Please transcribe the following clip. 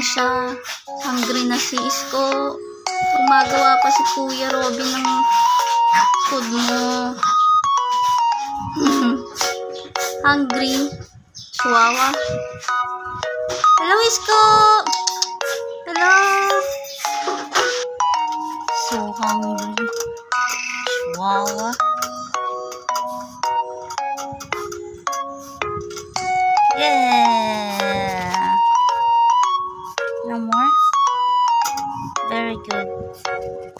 na siya. Hungry na si Isko. Gumagawa pa si Kuya Robin ng food mo. Hungry. Chihuahua. Hello, Isko! Hello! So hungry. Chihuahua. Yeah! No more? Very good.